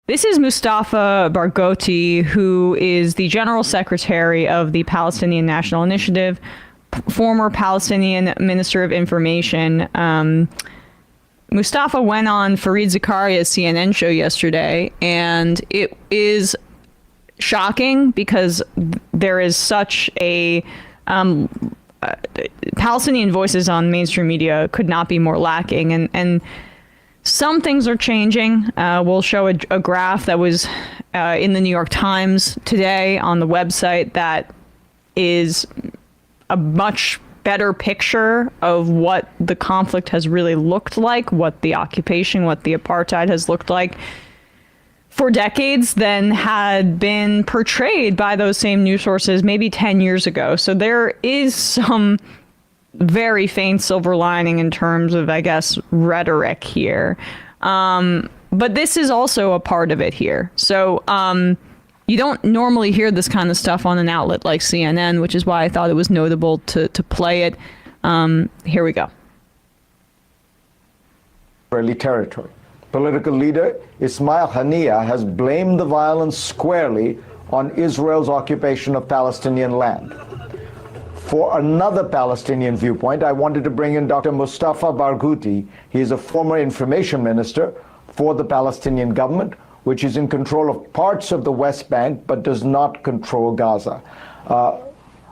This is Mustafa Barghouti, who is the General Secretary of the Palestinian National Initiative, former Palestinian Minister of Information. Mustafa went on Fareed Zakaria's CNN show yesterday, and it is shocking because there is such a Palestinian voices on mainstream media could not be more lacking, and some things are changing. We'll show a graph that was in the New York Times today on the website that is a much better picture of what the conflict has really looked like, what the occupation, what the apartheid has looked like for decades than had been portrayed by those same news sources maybe 10 years ago. So there is some very faint silver lining in terms of, I guess, rhetoric here. But this is also a part of it here. So you don't normally hear this kind of stuff on an outlet like CNN, which is why I thought it was notable to play it. Here we go. Israeli territory. Political leader Ismail Haniyeh has blamed the violence squarely on Israel's occupation of Palestinian land. For another Palestinian viewpoint, I wanted to bring in Dr. Mustafa Barghouti. He is a former information minister for the Palestinian government, which is in control of parts of the West Bank, but does not control Gaza.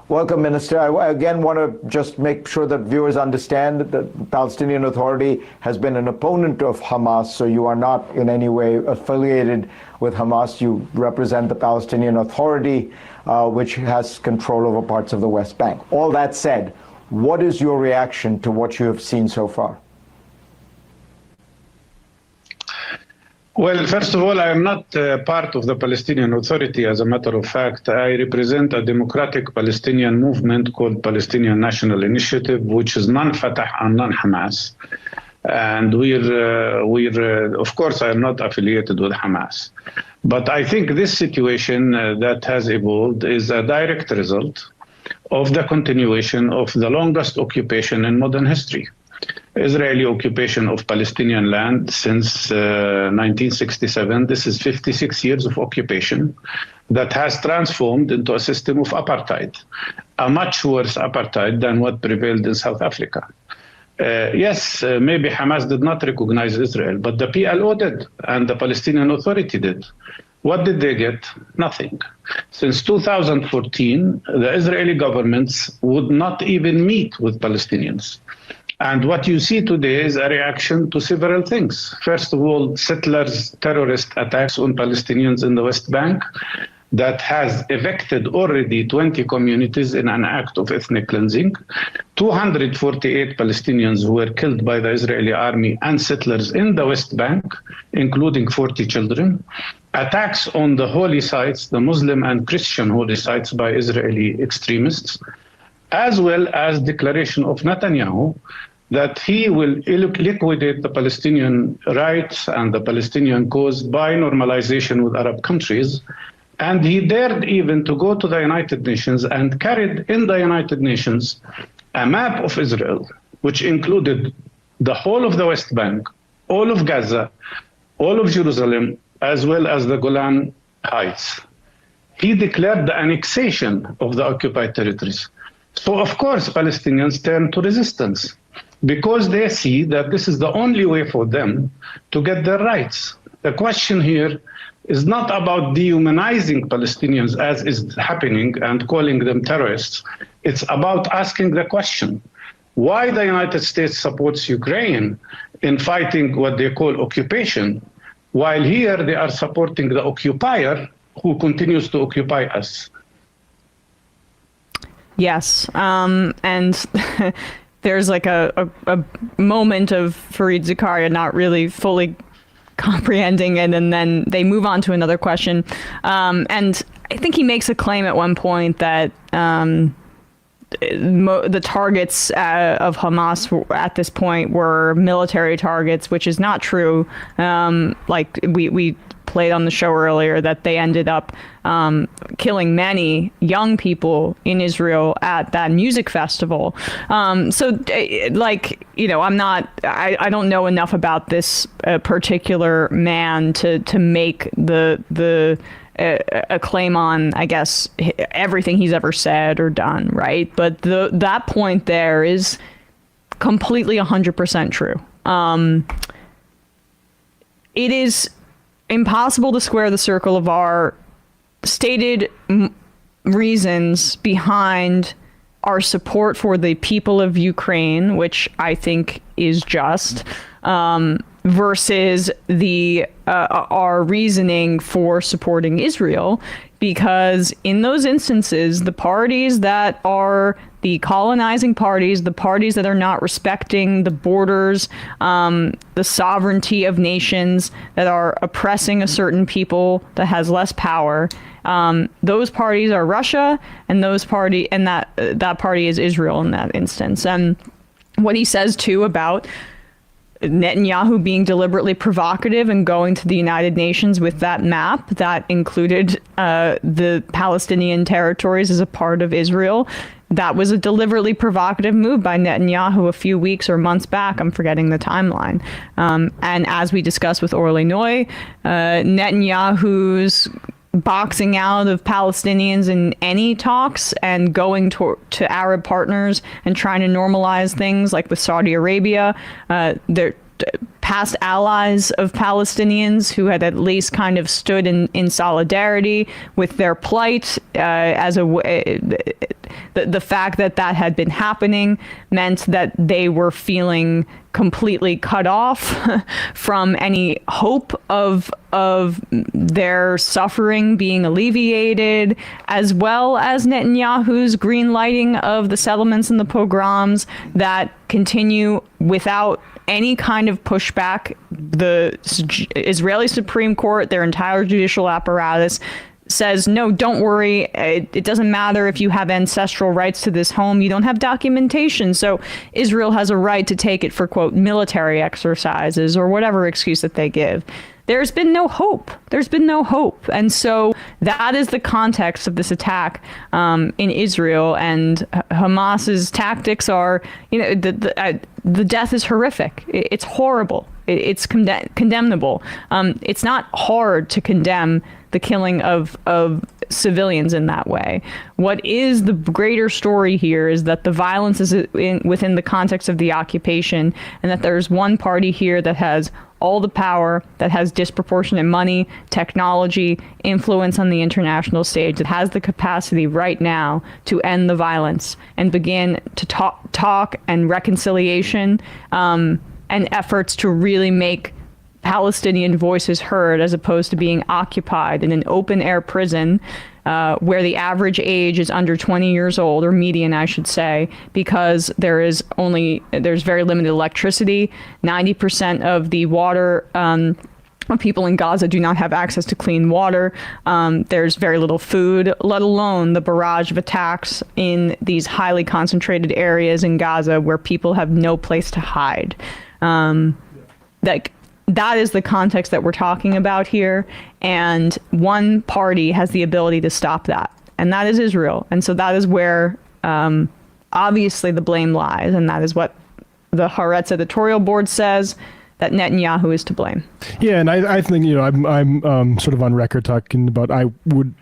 Welcome, Minister. I again want to just make sure that viewers understand that the Palestinian Authority has been an opponent of Hamas, so you are not in any way affiliated with Hamas. You represent the Palestinian Authority, which has control over parts of the West Bank. All that said, what is your reaction to what you have seen so far? Well, first of all, I am not part of the Palestinian Authority. As a matter of fact, I represent a democratic Palestinian movement called Palestinian National Initiative, which is non-Fatah and non-Hamas. And we're of course, I am not affiliated with Hamas. But I think this situation that has evolved is a direct result of the continuation of the longest occupation in modern history. Israeli occupation of Palestinian land since 1967. This is 56 years of occupation that has transformed into a system of apartheid, a much worse apartheid than what prevailed in South Africa. Yes, maybe Hamas did not recognize Israel, but the PLO did, and the Palestinian Authority did. What did they get? Nothing. Since 2014, the Israeli governments would not even meet with Palestinians. And what you see today is a reaction to several things. First of all, settlers' terrorist attacks on Palestinians in the West Bank that has evicted already 20 communities in an act of ethnic cleansing. 248 Palestinians who were killed by the Israeli army and settlers in the West Bank, including 40 children. Attacks on the holy sites, the Muslim and Christian holy sites by Israeli extremists, as well as declaration of Netanyahu that he will liquidate the Palestinian rights and the Palestinian cause by normalization with Arab countries. And he dared even to go to the United Nations and carried in the United Nations a map of Israel, which included the whole of the West Bank, all of Gaza, all of Jerusalem, as well as the Golan Heights. He declared the annexation of the occupied territories. So, of course, Palestinians turn to resistance because they see that this is the only way for them to get their rights. The question here is not about dehumanizing Palestinians as is happening and calling them terrorists. It's about asking the question, why the United States supports Ukraine in fighting what they call occupation, while here they are supporting the occupier who continues to occupy us. Yes, and there's like a moment of Fareed Zakaria not really fully comprehending it, and then they move on to another question. And I think he makes a claim at one point that the targets of Hamas at this point were military targets, which is not true. Like we played on the show earlier that they ended up killing many young people in Israel at that music festival. I don't know enough about this particular man to make a claim on, I guess, everything he's ever said or done, right? But that point there is completely 100% true. It is impossible to square the circle of our stated reasons behind our support for the people of Ukraine, which I think is just, versus our reasoning for supporting Israel, because in those instances, the parties that are the colonizing parties, the parties that are not respecting the borders, the sovereignty of nations, that are oppressing a certain people that has less power, those parties are Russia, and that party is Israel in that instance. And what he says too about Netanyahu being deliberately provocative and going to the United Nations with that map that included the Palestinian territories as a part of Israel. That was a deliberately provocative move by Netanyahu a few weeks or months back. I'm forgetting the timeline. And as we discussed with Orly Noy, Netanyahu's boxing out of Palestinians in any talks and going to Arab partners and trying to normalize things like with Saudi Arabia. They're past allies of Palestinians who had at least kind of stood in solidarity with their plight, as the fact that had been happening meant that they were feeling completely cut off from any hope of their suffering being alleviated, as well as Netanyahu's green lighting of the settlements and the pogroms that continue without any kind of pushback. The Israeli Supreme Court, their entire judicial apparatus, says, no, don't worry. It doesn't matter if you have ancestral rights to this home. You don't have documentation. So Israel has a right to take it for, quote, military exercises or whatever excuse that they give. There's been no hope. There's been no hope. And so that is the context of this attack in Israel. And Hamas's tactics are, the death is horrific. It's horrible. It's condemnable. It's not hard to condemn the killing of civilians in that way. What is the greater story here is that the violence is within the context of the occupation, and that there's one party here that has all the power, that has disproportionate money, technology, influence on the international stage, that has the capacity right now to end the violence and begin to talk and reconciliation, and efforts to really make Palestinian voices heard, as opposed to being occupied in an open air prison where the average age is under 20 years old, or median, I should say, because there's very limited electricity. 90% of the water people in Gaza do not have access to clean water. There's very little food, let alone the barrage of attacks in these highly concentrated areas in Gaza where people have no place to hide. That is the context that we're talking about here. And one party has the ability to stop that, and that is Israel. And so that is where obviously the blame lies. And that is what the Haaretz editorial board says, that Netanyahu is to blame. Yeah, and I think, I'm sort of on record talking about I would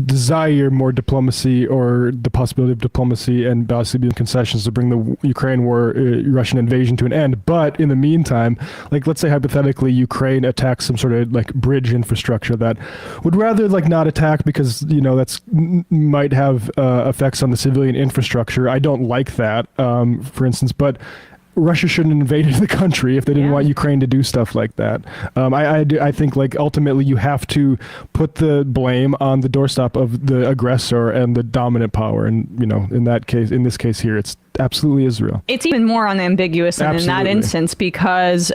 desire more diplomacy, or the possibility of diplomacy and basically concessions to bring the Ukraine war, Russian invasion to an end. But in the meantime, let's say hypothetically Ukraine attacks some sort of bridge infrastructure that would rather not attack because that's might have effects on the civilian infrastructure. I don't like that, for instance, but Russia shouldn't have invaded the country if they didn't want Ukraine to do stuff like that. I think ultimately you have to put the blame on the doorstep of the aggressor and the dominant power. And, in this case here, it's absolutely Israel. It's even more unambiguous in that instance, because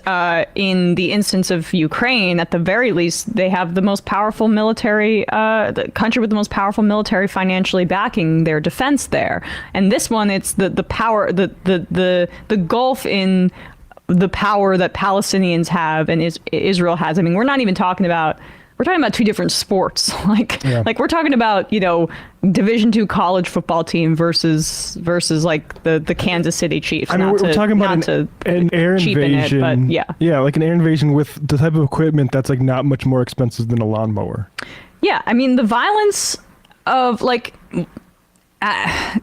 in the instance of Ukraine, at the very least, they have the most powerful military, the country with the most powerful military financially backing their defense there. And this one, it's the power, the gulf in the power that Palestinians have and Israel has. I mean, we're not even talking about we're talking about two different sports. Like we're talking about, Division II college football team versus like the Kansas City Chiefs. I mean, we're talking about an air invasion. But yeah. Yeah, like an air invasion with the type of equipment that's like not much more expensive than a lawnmower. Yeah, I mean, the violence of like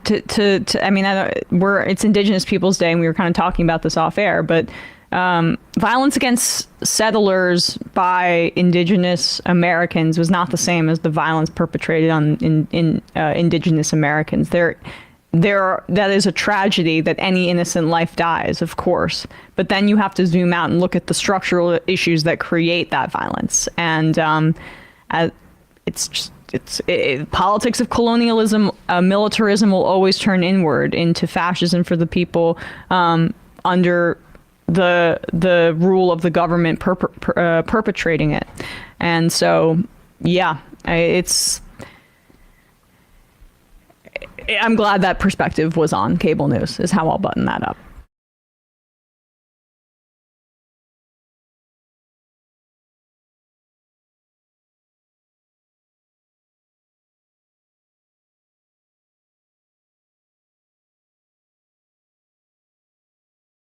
it's Indigenous Peoples Day, and we were kind of talking about this off air, but violence against settlers by Indigenous Americans was not the same as the violence perpetrated on Indigenous Americans. That is a tragedy that any innocent life dies, of course. But then you have to zoom out and look at the structural issues that create that violence. And politics of colonialism, militarism will always turn inward into fascism for the people under the rule of the government perpetrating it. And so, yeah, I'm glad that perspective was on cable news, is how I'll button that up.